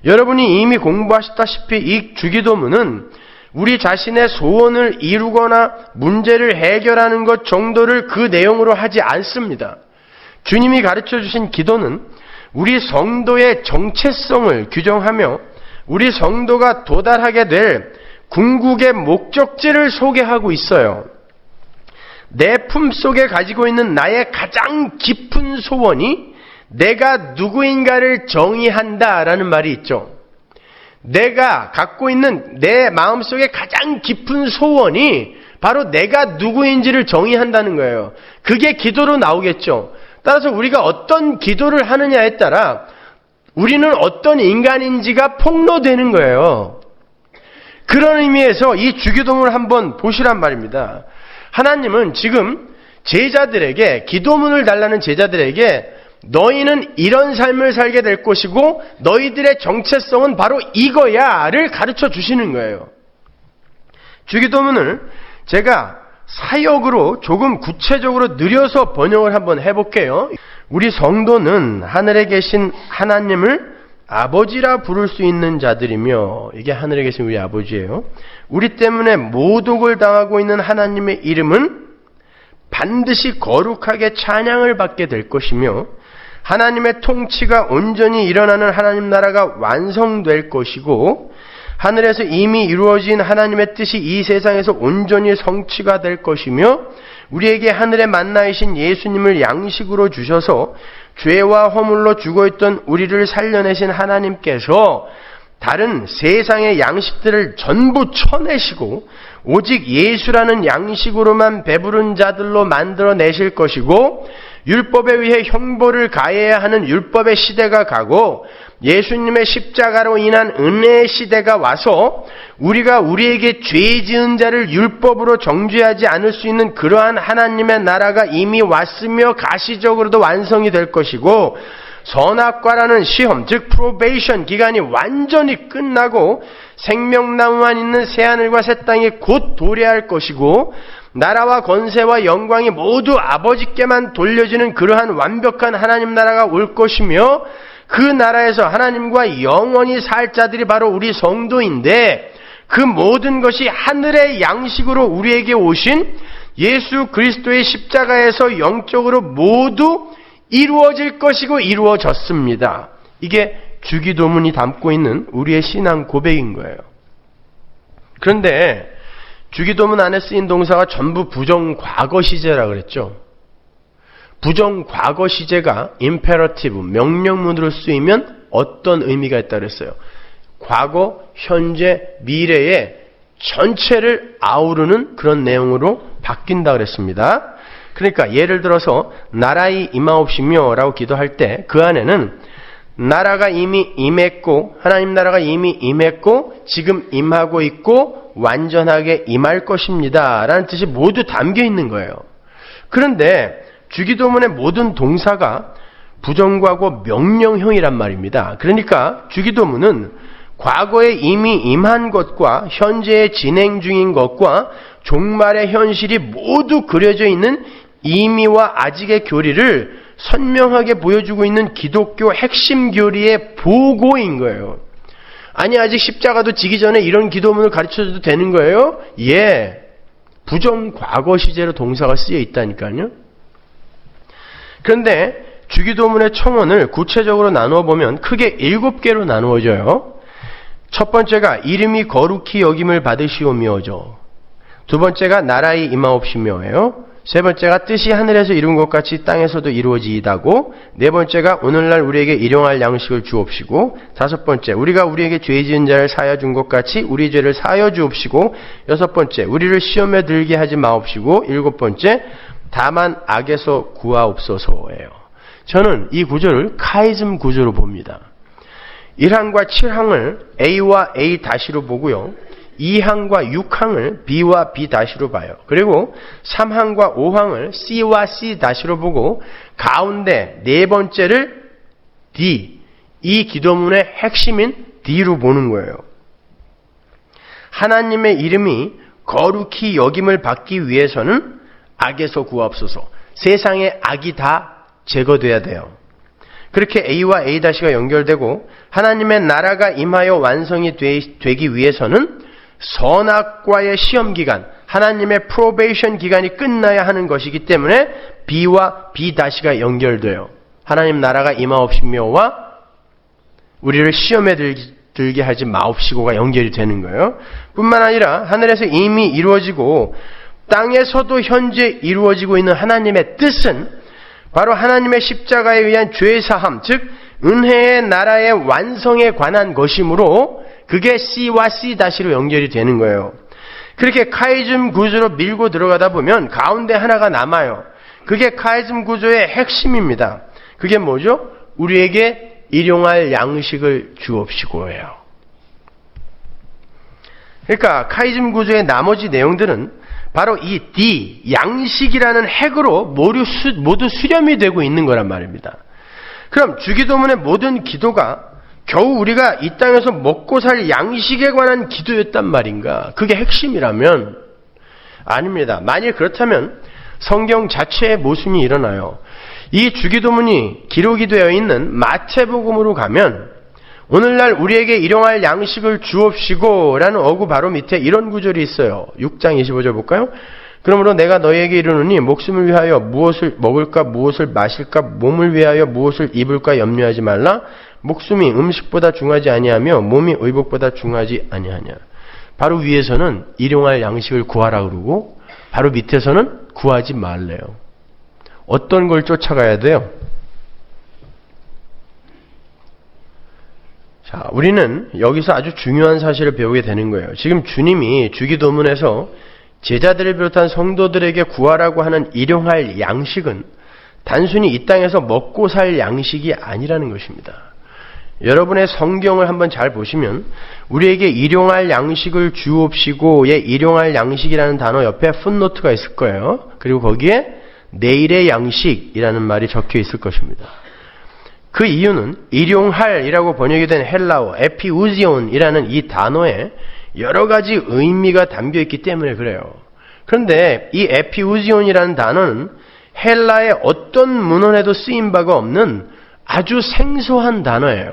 여러분이 이미 공부하셨다시피 이 주기도문은 우리 자신의 소원을 이루거나 문제를 해결하는 것 정도를 그 내용으로 하지 않습니다. 주님이 가르쳐 주신 기도는 우리 성도의 정체성을 규정하며 우리 성도가 도달하게 될 궁극의 목적지를 소개하고 있어요. 내 품속에 가지고 있는 나의 가장 깊은 소원이 내가 누구인가를 정의한다라는 말이 있죠. 내가 갖고 있는 내 마음속에 가장 깊은 소원이 바로 내가 누구인지를 정의한다는 거예요. 그게 기도로 나오겠죠. 따라서 우리가 어떤 기도를 하느냐에 따라 우리는 어떤 인간인지가 폭로되는 거예요. 그런 의미에서 이 주기도문을 한번 보시란 말입니다. 하나님은 지금 제자들에게, 기도문을 달라는 제자들에게 너희는 이런 삶을 살게 될 것이고 너희들의 정체성은 바로 이거야를 가르쳐 주시는 거예요. 주기도문을 제가 사역으로 조금 구체적으로 느려서 번역을 한번 해볼게요. 우리 성도는 하늘에 계신 하나님을 아버지라 부를 수 있는 자들이며, 이게 하늘에 계신 우리 아버지예요. 우리 때문에 모독을 당하고 있는 하나님의 이름은 반드시 거룩하게 찬양을 받게 될 것이며 하나님의 통치가 온전히 일어나는 하나님 나라가 완성될 것이고 하늘에서 이미 이루어진 하나님의 뜻이 이 세상에서 온전히 성취가 될 것이며 우리에게 하늘의 만나이신 예수님을 양식으로 주셔서 죄와 허물로 죽어있던 우리를 살려내신 하나님께서 다른 세상의 양식들을 전부 쳐내시고 오직 예수라는 양식으로만 배부른 자들로 만들어내실 것이고 율법에 의해 형벌을 가해야 하는 율법의 시대가 가고 예수님의 십자가로 인한 은혜의 시대가 와서 우리가 우리에게 죄 지은 자를 율법으로 정죄하지 않을 수 있는 그러한 하나님의 나라가 이미 왔으며 가시적으로도 완성이 될 것이고 선악과라는 시험, 즉 프로베이션 기간이 완전히 끝나고 생명나무만 있는 새하늘과 새 땅이 곧 도래할 것이고 나라와 권세와 영광이 모두 아버지께만 돌려지는 그러한 완벽한 하나님 나라가 올 것이며 그 나라에서 하나님과 영원히 살 자들이 바로 우리 성도인데 그 모든 것이 하늘의 양식으로 우리에게 오신 예수 그리스도의 십자가에서 영적으로 모두 이루어질 것이고 이루어졌습니다. 이게 주기도문이 담고 있는 우리의 신앙 고백인 거예요. 그런데 주기도문 안에 쓰인 동사가 전부 부정과거 시제라고 그랬죠. 부정과거 시제가 임페러티브, 명령문으로 쓰이면 어떤 의미가 있다고 그랬어요? 과거, 현재, 미래의 전체를 아우르는 그런 내용으로 바뀐다고 그랬습니다. 그러니까 예를 들어서 나라의 임하옵시며 라고 기도할 때 그 안에는 나라가 이미 임했고 하나님 나라가 이미 임했고 지금 임하고 있고 완전하게 임할 것입니다 라는 뜻이 모두 담겨 있는 거예요. 그런데 주기도문의 모든 동사가 부정과거 명령형이란 말입니다. 그러니까 주기도문은 과거에 이미 임한 것과 현재에 진행 중인 것과 종말의 현실이 모두 그려져 있는 이미와 아직의 교리를 선명하게 보여주고 있는 기독교 핵심 교리의 보고인 거예요. 아니 아직 십자가도 지기 전에 이런 기도문을 가르쳐줘도 되는 거예요? 예. 부정과거 시제로 동사가 쓰여 있다니까요. 그런데 주기도문의 청원을 구체적으로 나누어 보면 크게 7개로 나누어져요. 첫 번째가 이름이 거룩히 여김을 받으시오며죠. 두 번째가 나라의 임하옵시며예요. 세 번째가 뜻이 하늘에서 이룬 것 같이 땅에서도 이루어지이다고. 네 번째가 오늘날 우리에게 일용할 양식을 주옵시고. 다섯 번째 우리가 우리에게 죄 지은 자를 사하여 준 것 같이 우리 죄를 사하여 주옵시고. 여섯 번째 우리를 시험에 들게 하지 마옵시고. 일곱 번째 다만 악에서 구하옵소서예요. 저는 이 구조를 카이즘 구조로 봅니다. 1항과 7항을 A와 A-로 보고요. 2항과 6항을 B와 B-로 봐요. 그리고 3항과 5항을 C와 C-로 보고 가운데 네 번째를 D, 이 기도문의 핵심인 D로 보는 거예요. 하나님의 이름이 거룩히 여김을 받기 위해서는 악에서 구하옵소서. 세상의 악이 다 제거돼야 돼요. 그렇게 A와 A-가 연결되고 하나님의 나라가 임하여 완성이 되기 위해서는 선악과의 시험기간, 하나님의 프로베이션 기간이 끝나야 하는 것이기 때문에 B와 B-가 연결돼요. 하나님 나라가 임하옵시며와 우리를 시험에 들게 하지 마옵시고가 연결이 되는 거예요. 뿐만 아니라 하늘에서 이미 이루어지고 땅에서도 현재 이루어지고 있는 하나님의 뜻은 바로 하나님의 십자가에 의한 죄사함, 즉 은혜의 나라의 완성에 관한 것이므로 그게 C와 C-로 연결이 되는 거예요. 그렇게 카이즘 구조로 밀고 들어가다 보면 가운데 하나가 남아요. 그게 카이즘 구조의 핵심입니다. 그게 뭐죠? 우리에게 일용할 양식을 주옵시고예요. 그러니까 카이즘 구조의 나머지 내용들은 바로 이 D, 양식이라는 핵으로 모두 수렴이 되고 있는 거란 말입니다. 그럼 주기도문의 모든 기도가 겨우 우리가 이 땅에서 먹고 살 양식에 관한 기도였단 말인가? 그게 핵심이라면 아닙니다. 만일 그렇다면 성경 자체의 모순이 일어나요. 이 주기도문이 기록이 되어 있는 마태복음으로 가면 오늘날 우리에게 일용할 양식을 주옵시고 라는 어구 바로 밑에 이런 구절이 있어요. 6장 25절 볼까요? 그러므로 내가 너희에게 이르노니 목숨을 위하여 무엇을 먹을까 무엇을 마실까 몸을 위하여 무엇을 입을까 염려하지 말라. 목숨이 음식보다 중하지 아니하며 몸이 의복보다 중하지 아니하냐. 바로 위에서는 일용할 양식을 구하라 그러고 바로 밑에서는 구하지 말래요. 어떤 걸 쫓아가야 돼요? 자, 우리는 여기서 아주 중요한 사실을 배우게 되는 거예요. 지금 주님이 주기도문에서 제자들을 비롯한 성도들에게 구하라고 하는 일용할 양식은 단순히 이 땅에서 먹고 살 양식이 아니라는 것입니다. 여러분의 성경을 한번 잘 보시면 우리에게 일용할 양식을 주옵시고의 일용할 양식이라는 단어 옆에 풋노트가 있을 거예요. 그리고 거기에 내일의 양식이라는 말이 적혀 있을 것입니다. 그 이유는 일용할이라고 번역이 된 헬라어 에피우지온이라는 이 단어에 여러 가지 의미가 담겨 있기 때문에 그래요. 그런데 이 에피우지온이라는 단어는 헬라의 어떤 문헌에도 쓰인 바가 없는 아주 생소한 단어예요.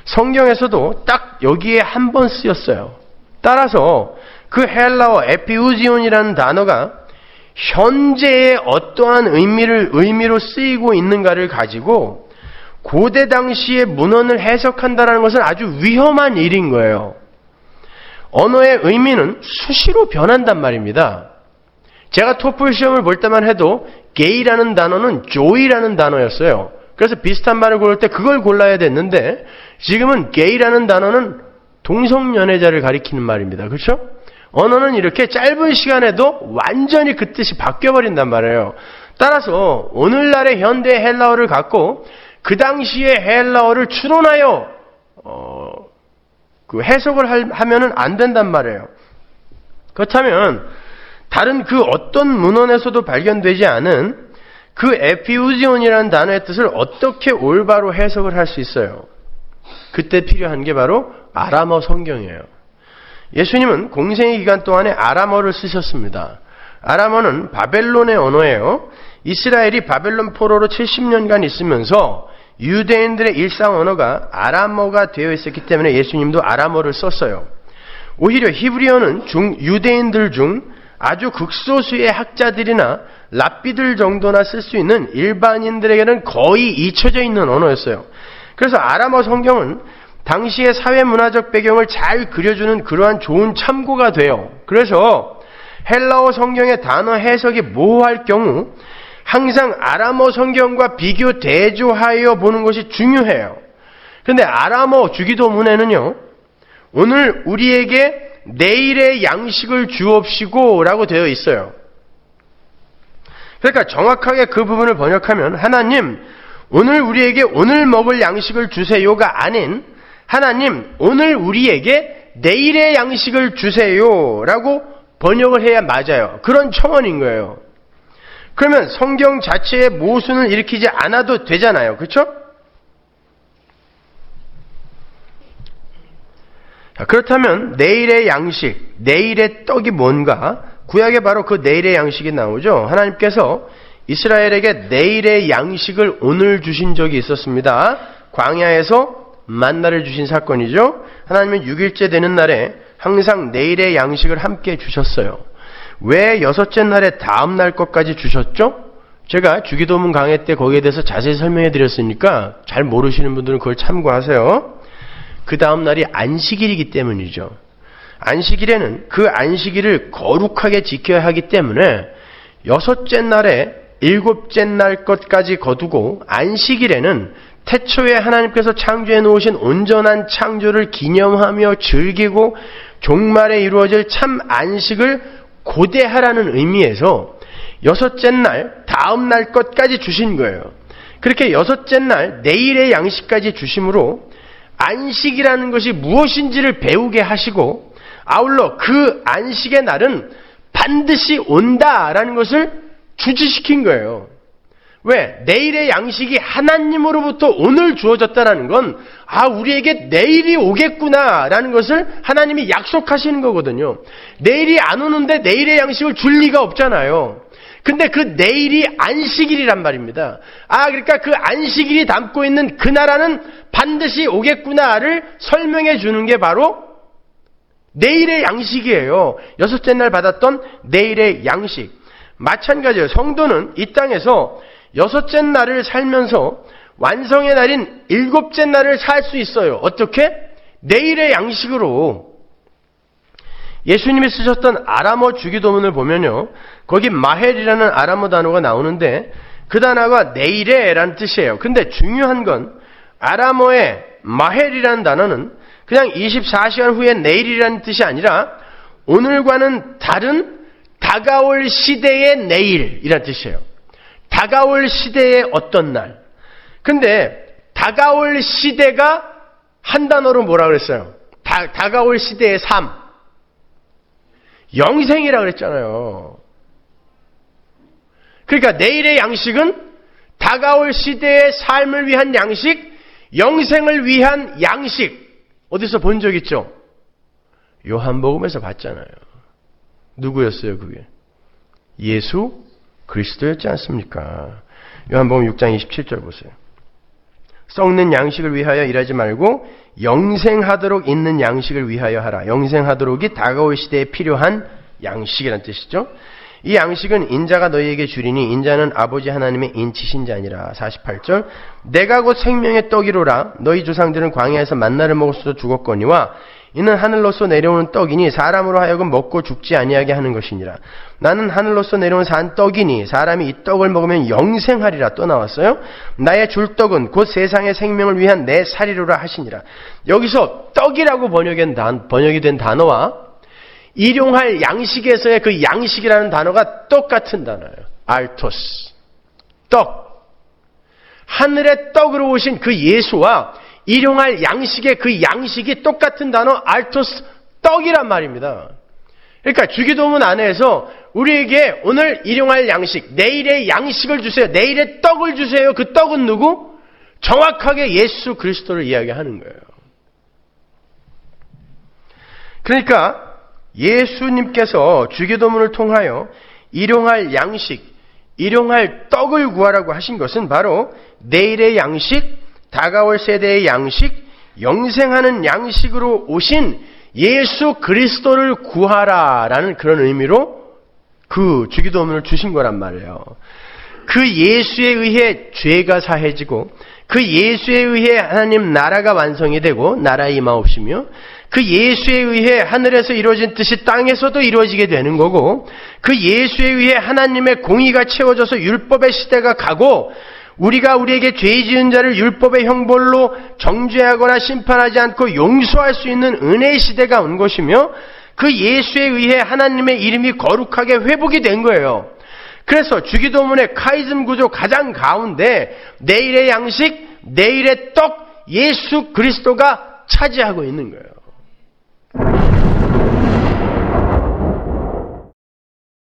성경에서도 딱 여기에 한 번 쓰였어요. 따라서 그 헬라어 에피우지온이라는 단어가 현재의 어떠한 의미로 쓰이고 있는가를 가지고 고대 당시의 문헌을 해석한다는 것은 아주 위험한 일인 거예요. 언어의 의미는 수시로 변한단 말입니다. 제가 토플 시험을 볼 때만 해도 게이라는 단어는 조이라는 단어였어요. 그래서 비슷한 말을 고를 때 그걸 골라야 됐는데 지금은 게이라는 단어는 동성연애자를 가리키는 말입니다. 그렇죠? 언어는 이렇게 짧은 시간에도 완전히 그 뜻이 바뀌어버린단 말이에요. 따라서 오늘날의 현대 헬라어를 갖고 그 당시의 헬라어를 추론하여 그 해석을 하면은 안 된단 말이에요. 그렇다면 다른 그 어떤 문헌에서도 발견되지 않은 그 에피우지온이라는 단어의 뜻을 어떻게 올바로 해석을 할 수 있어요? 그때 필요한 게 바로 아람어 성경이에요. 예수님은 공생의 기간 동안에 아람어를 쓰셨습니다. 아람어는 바벨론의 언어예요. 이스라엘이 바벨론 포로로 70년간 있으면서 유대인들의 일상 언어가 아람어가 되어 있었기 때문에 예수님도 아람어를 썼어요. 오히려 히브리어는 유대인들 중 아주 극소수의 학자들이나 랍비들 정도나 쓸 수 있는 일반인들에게는 거의 잊혀져 있는 언어였어요. 그래서 아람어 성경은 당시의 사회문화적 배경을 잘 그려주는 그러한 좋은 참고가 돼요. 그래서 헬라어 성경의 단어 해석이 모호할 경우 항상 아람어 성경과 비교 대조하여 보는 것이 중요해요. 그런데 아람어 주기도문에는요, 오늘 우리에게 내일의 양식을 주옵시고 라고 되어 있어요. 그러니까 정확하게 그 부분을 번역하면 하나님, 오늘 우리에게 오늘 먹을 양식을 주세요가 아닌 하나님, 오늘 우리에게 내일의 양식을 주세요 라고 번역을 해야 맞아요. 그런 첨언인 거예요. 그러면 성경 자체의 모순을 일으키지 않아도 되잖아요. 그렇죠? 그렇다면 내일의 양식, 내일의 떡이 뭔가? 구약에 바로 그 내일의 양식이 나오죠. 하나님께서 이스라엘에게 내일의 양식을 오늘 주신 적이 있었습니다. 광야에서 만나를 주신 사건이죠. 하나님은 6일째 되는 날에 항상 내일의 양식을 함께 주셨어요. 왜 여섯째 날에 다음 날 것까지 주셨죠? 제가 주기도문 강해 때 거기에 대해서 자세히 설명해 드렸으니까 잘 모르시는 분들은 그걸 참고하세요. 그 다음 날이 안식일이기 때문이죠. 안식일에는 그 안식일을 거룩하게 지켜야 하기 때문에 여섯째 날에 일곱째 날 것까지 거두고 안식일에는 태초에 하나님께서 창조해 놓으신 온전한 창조를 기념하며 즐기고 종말에 이루어질 참 안식을 고대하라는 의미에서 여섯째 날, 다음 날 것까지 주신 거예요. 그렇게 여섯째 날, 내일의 양식까지 주심으로 안식이라는 것이 무엇인지를 배우게 하시고 아울러 그 안식의 날은 반드시 온다라는 것을 주지시킨 거예요. 왜? 내일의 양식이 하나님으로부터 오늘 주어졌다는 건 우리에게 내일이 오겠구나라는 것을 하나님이 약속하시는 거거든요. 내일이 안 오는데 내일의 양식을 줄 리가 없잖아요. 근데 그 내일이 안식일이란 말입니다. 그러니까 그 안식일이 담고 있는 그 나라는 반드시 오겠구나를 설명해 주는 게 바로 내일의 양식이에요. 여섯째 날 받았던 내일의 양식. 마찬가지예요. 성도는 이 땅에서 여섯째 날을 살면서 완성의 날인 일곱째 날을 살 수 있어요. 어떻게? 내일의 양식으로. 예수님이 쓰셨던 아람어 주기도문을 보면요. 거기 마헬이라는 아람어 단어가 나오는데 그 단어가 내일에라는 뜻이에요. 근데 중요한 건 아람어의 마헬이라는 단어는 그냥 24시간 후에 내일이라는 뜻이 아니라 오늘과는 다른 다가올 시대의 내일이라는 뜻이에요. 다가올 시대의 어떤 날. 근데 다가올 시대가 한 단어로 뭐라 그랬어요? 다가올 시대의 삶. 영생이라 그랬잖아요. 그러니까 내일의 양식은 다가올 시대의 삶을 위한 양식, 영생을 위한 양식. 어디서 본 적 있죠? 요한복음에서 봤잖아요. 누구였어요, 그게? 예수 그리스도였지 않습니까? 요한복음 6장 27절 보세요. 썩는 양식을 위하여 일하지 말고 영생하도록 있는 양식을 위하여 하라. 영생하도록이 다가올 시대에 필요한 양식이라는 뜻이죠. 이 양식은 인자가 너희에게 주리니 인자는 아버지 하나님의 인치신 자니라. 48절. 내가 곧 생명의 떡이로라. 너희 조상들은 광야에서 만나를 먹었어도 죽었거니와 이는 하늘로서 내려오는 떡이니 사람으로 하여금 먹고 죽지 아니하게 하는 것이니라. 나는 하늘로서 내려온 산 떡이니 사람이 이 떡을 먹으면 영생하리라. 또 나왔어요. 나의 줄 떡은 곧 세상의 생명을 위한 내 살이로라 하시니라. 여기서 떡이라고 번역이 된 단어와 일용할 양식에서의 그 양식이라는 단어가 똑같은 단어예요. 알토스. 떡. 하늘의 떡으로 오신 그 예수와 일용할 양식의 그 양식이 똑같은 단어 알토스 떡이란 말입니다. 그러니까 주기도문 안에서 우리에게 오늘 일용할 양식, 내일의 양식을 주세요. 내일의 떡을 주세요. 그 떡은 누구? 정확하게 예수 그리스도를 이야기하는 거예요. 그러니까 예수님께서 주기도문을 통하여 일용할 양식, 일용할 떡을 구하라고 하신 것은 바로 내일의 양식, 다가올 세대의 양식, 영생하는 양식으로 오신 예수 그리스도를 구하라라는 그런 의미로 그 주기도문을 주신 거란 말이에요. 그 예수에 의해 죄가 사해지고 그 예수에 의해 하나님 나라가 완성이 되고 나라에 임하옵시며 그 예수에 의해 하늘에서 이루어진 뜻이 땅에서도 이루어지게 되는 거고 그 예수에 의해 하나님의 공의가 채워져서 율법의 시대가 가고 우리가 우리에게 죄 지은 자를 율법의 형벌로 정죄하거나 심판하지 않고 용서할 수 있는 은혜의 시대가 온 것이며 그 예수에 의해 하나님의 이름이 거룩하게 회복이 된 거예요. 그래서 주기도문의 카이즘 구조 가장 가운데 내일의 양식, 내일의 떡, 예수 그리스도가 차지하고 있는 거예요.